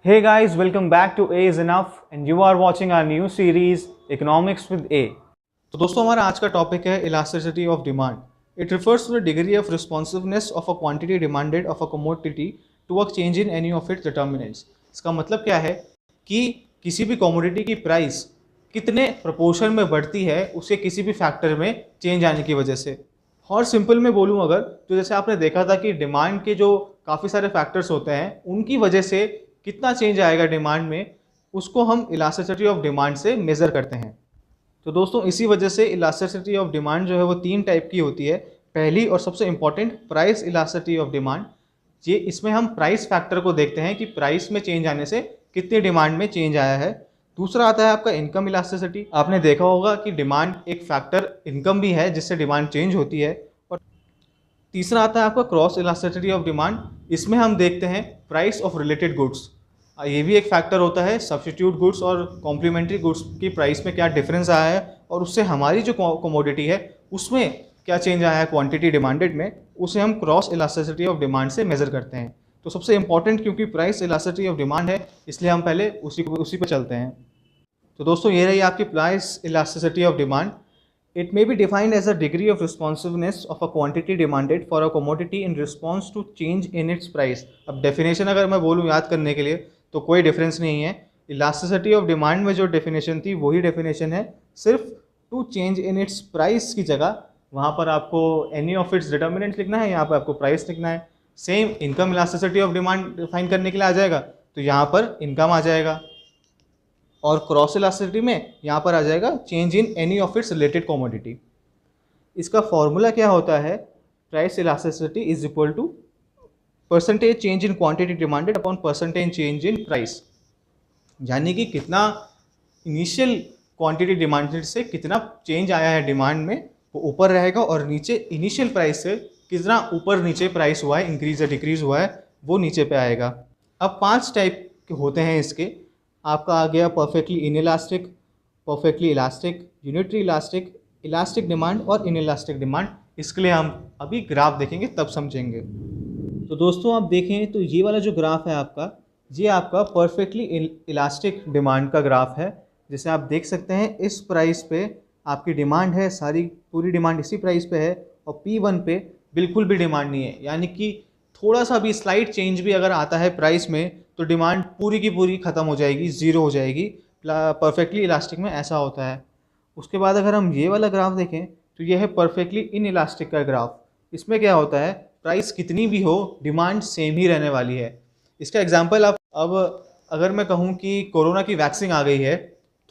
Hey guys, welcome back to A is Enough and you are watching our new series Economics with A। तो दोस्तों हमारा आज का topic है elasticity of demand. It refers to the degree of responsiveness of a quantity demanded of a commodity to a change in any of its determinants. इसका मतलब क्या है कि किसी भी कमोडिटी की प्राइस कितने प्रपोर्शन में बढ़ती है उसके किसी भी फैक्टर में चेंज आने की वजह से। और सिंपल में बोलूँ अगर तो जैसे आपने देखा था कि डिमांड के जो काफ़ी सारे फैक्टर्स होते हैं उनकी वजह से कितना चेंज आएगा डिमांड में, उसको हम इलास्टिसिटी ऑफ डिमांड से मेज़र करते हैं। तो दोस्तों इसी वजह से इलास्टिसिटी ऑफ डिमांड जो है वो 3 टाइप की होती है। पहली और सबसे important price elasticity of demand. ये इसमें हम प्राइस फैक्टर को देखते हैं कि प्राइस में चेंज आने से कितनी डिमांड में चेंज आया है। दूसरा आता है आपका इनकम इलास्टिसिटी। आपने देखा होगा कि डिमांड एक फैक्टर इनकम भी है जिससे डिमांड चेंज होती है। और तीसरा आता है आपका क्रॉस इलास्टिसिटी ऑफ डिमांड। इसमें हम देखते हैं प्राइस ऑफ रिलेटेड गुड्स। ये भी एक फैक्टर होता है, सब्स्टिट्यूट गुड्स और कॉम्प्लीमेंट्री गुड्स की प्राइस में क्या डिफरेंस आया है और उससे हमारी जो कमोडिटी है उसमें क्या चेंज आया है क्वांटिटी डिमांडेड में, उसे हम क्रॉस इलास्टिसिटी ऑफ डिमांड से मेज़र करते हैं। तो सबसे इंपॉर्टेंट क्योंकि प्राइस इलास्टिसिटी ऑफ डिमांड है इसलिए हम पहले उसी पर चलते हैं। तो दोस्तों ये रही आपकी price elasticity of demand. It may be defined as a degree of responsiveness of a quantity demanded for a commodity in response to change in its price। अब डेफिनेशन अगर मैं बोलूँ याद करने के लिए तो कोई डिफरेंस नहीं है। इलास्टिसिटी ऑफ डिमांड में जो डेफिनेशन थी वही डेफिनेशन है, सिर्फ to change in its price की जगह वहाँ पर आपको एनी ऑफ इट्स डिटर्मिनेंट्स लिखना है, यहाँ पर आपको प्राइस लिखना है। Same income elasticity of demand define करने के लिए आ जाएगा तो यहाँ पर इनकम आ जाएगा और क्रॉस इलास्टिसिटी में यहाँ पर आ जाएगा change in any of its related commodity. इसका फॉर्मूला क्या होता है, price elasticity is equal to percentage change in quantity demanded upon percentage change in price. यानी कि कितना इनिशियल क्वांटिटी डिमांडेड से कितना चेंज आया है डिमांड में वो ऊपर रहेगा और नीचे इनिशियल प्राइस से कितना ऊपर नीचे प्राइस हुआ है, इंक्रीज या डिक्रीज हुआ है, वो नीचे पे आएगा। अब 5 टाइप के होते हैं इसके। आपका आ गया perfectly inelastic, perfectly elastic, unitary elastic, elastic demand और इनइलास्टिक डिमांड। इसके लिए हम अभी ग्राफ देखेंगे तब समझेंगे। तो दोस्तों आप देखें तो ये वाला जो ग्राफ है आपका, ये आपका परफेक्टली इलास्टिक डिमांड का ग्राफ है। जैसे आप देख सकते हैं इस प्राइस पे आपकी डिमांड है, सारी पूरी डिमांड इसी प्राइस पे है और P1 पे बिल्कुल भी डिमांड नहीं है। यानी कि थोड़ा सा भी स्लाइट चेंज भी अगर आता है प्राइस में तो डिमांड पूरी की पूरी ख़त्म हो जाएगी, ज़ीरो हो जाएगी। परफेक्टली इलास्टिक में ऐसा होता है। उसके बाद अगर हम ये वाला ग्राफ देखें तो ये है परफेक्टली इन इलास्टिक का ग्राफ। इसमें क्या होता है, प्राइस कितनी भी हो डिमांड सेम ही रहने वाली है। इसका एग्जांपल आप अब अगर मैं कहूँ कि कोरोना की वैक्सीन आ गई है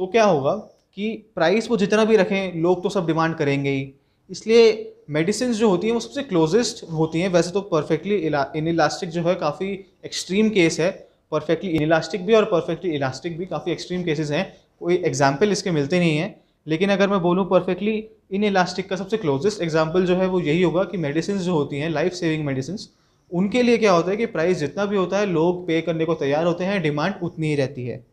तो क्या होगा कि प्राइस वो जितना भी रखें लोग तो सब डिमांड करेंगे ही। इसलिए मेडिसिन जो होती हैं वो सबसे क्लोजेस्ट होती हैं। वैसे तो परफेक्टली इनइलास्टिक जो है काफ़ी एक्सट्रीम केस है, परफेक्टली इनइलास्टिक भी और परफेक्टली इलास्टिक भी काफ़ी एक्सट्रीम केसेस हैं, कोई एग्जाम्पल इसके मिलते नहीं हैं। लेकिन अगर मैं बोलूँ परफेक्टली इनइलास्टिक का सबसे क्लोजेस्ट एग्जाम्पल जो है वो यही होगा कि मेडिसिन जो होती हैं लाइफ सेविंग मेडिसिन, उनके लिए क्या होता है कि प्राइस जितना भी होता है लोग पे करने को तैयार होते हैं, डिमांड उतनी ही रहती है।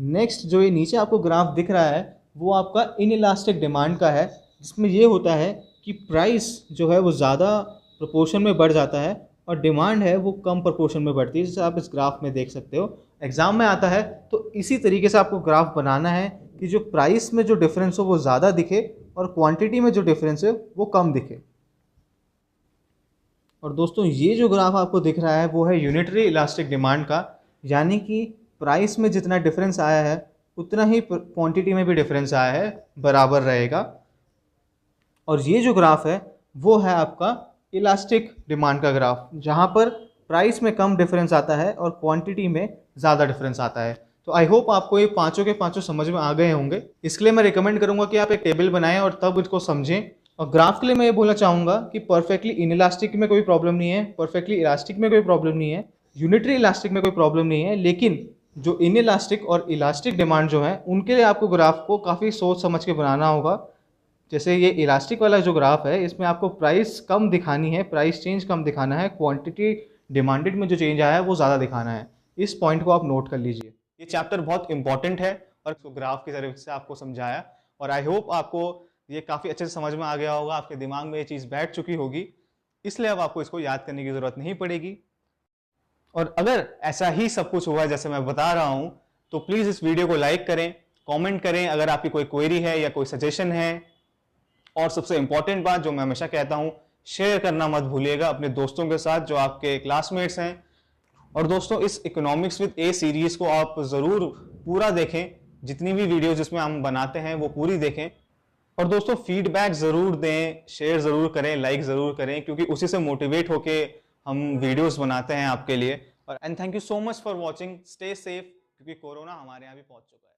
नेक्स्ट जो ये नीचे आपको ग्राफ दिख रहा है वो आपका इनइलास्टिक डिमांड का है, जिसमें ये होता है कि प्राइस जो है वो ज़्यादा प्रोपोर्शन में बढ़ जाता है और डिमांड है वो कम प्रोपोर्शन में बढ़ती है, जैसे आप इस ग्राफ में देख सकते हो। एग्जाम में आता है तो इसी तरीके से आपको ग्राफ बनाना है कि जो प्राइस में जो डिफरेंस हो वो ज़्यादा दिखे और क्वांटिटी में जो डिफरेंस है वो कम दिखे। और दोस्तों ये जो ग्राफ आपको दिख रहा है वो है यूनिटरी इलास्टिक डिमांड का, यानी कि प्राइस में जितना डिफरेंस आया है उतना ही क्वांटिटी में भी डिफरेंस आया है, बराबर रहेगा। और ये जो ग्राफ है वो है आपका इलास्टिक डिमांड का ग्राफ, जहाँ पर प्राइस में कम डिफरेंस आता है और क्वांटिटी में ज़्यादा डिफरेंस आता है। तो आई होप आपको ये पांचों के पांचों समझ में आ गए होंगे। इसके लिए मैं रिकमेंड करूँगा कि आप एक टेबल बनाएं और तब इसको समझें। और ग्राफ के लिए मैं ये बोलना चाहूँगा कि परफेक्टली इनइलास्टिक में कोई प्रॉब्लम नहीं है, परफेक्टली इलास्टिक में कोई प्रॉब्लम नहीं है, यूनिटरी इलास्टिक में कोई प्रॉब्लम नहीं है, लेकिन जो इनइलास्टिक और इलास्टिक डिमांड जो है उनके लिए आपको ग्राफ को काफ़ी सोच समझ के बनाना होगा। जैसे ये इलास्टिक वाला जो ग्राफ है इसमें आपको प्राइस कम दिखानी है, प्राइस चेंज कम दिखाना है, क्वांटिटी डिमांडेड में जो चेंज आया है वो ज़्यादा दिखाना है। इस पॉइंट को आप नोट कर लीजिए। ये चैप्टर बहुत इंपॉर्टेंट है और ग्राफ की तरफ से आपको समझाया और आई होप आपको ये काफ़ी अच्छे से समझ में आ गया होगा, आपके दिमाग में ये चीज़ बैठ चुकी होगी, इसलिए अब आपको इसको याद करने की ज़रूरत नहीं पड़ेगी। और अगर ऐसा ही सब कुछ हुआ जैसे मैं बता रहा हूं तो प्लीज इस वीडियो को लाइक करें, कमेंट करें अगर आपकी कोई क्वेरी है या कोई सजेशन है। और सबसे इंपॉर्टेंट बात जो मैं हमेशा कहता हूं, शेयर करना मत भूलिएगा अपने दोस्तों के साथ जो आपके क्लासमेट्स हैं। और दोस्तों इस इकोनॉमिक्स विद ए सीरीज को आप जरूर पूरा देखें, जितनी भी वीडियो जिसमें हम बनाते हैं वो पूरी देखें। और दोस्तों फीडबैक जरूर दें, शेयर जरूर करें, लाइक जरूर करें, क्योंकि उसी से मोटिवेट होके हम वीडियोस बनाते हैं आपके लिए। और and thank you so much for watching, stay safe, क्योंकि कोरोना हमारे यहाँ भी पहुंच चुका है।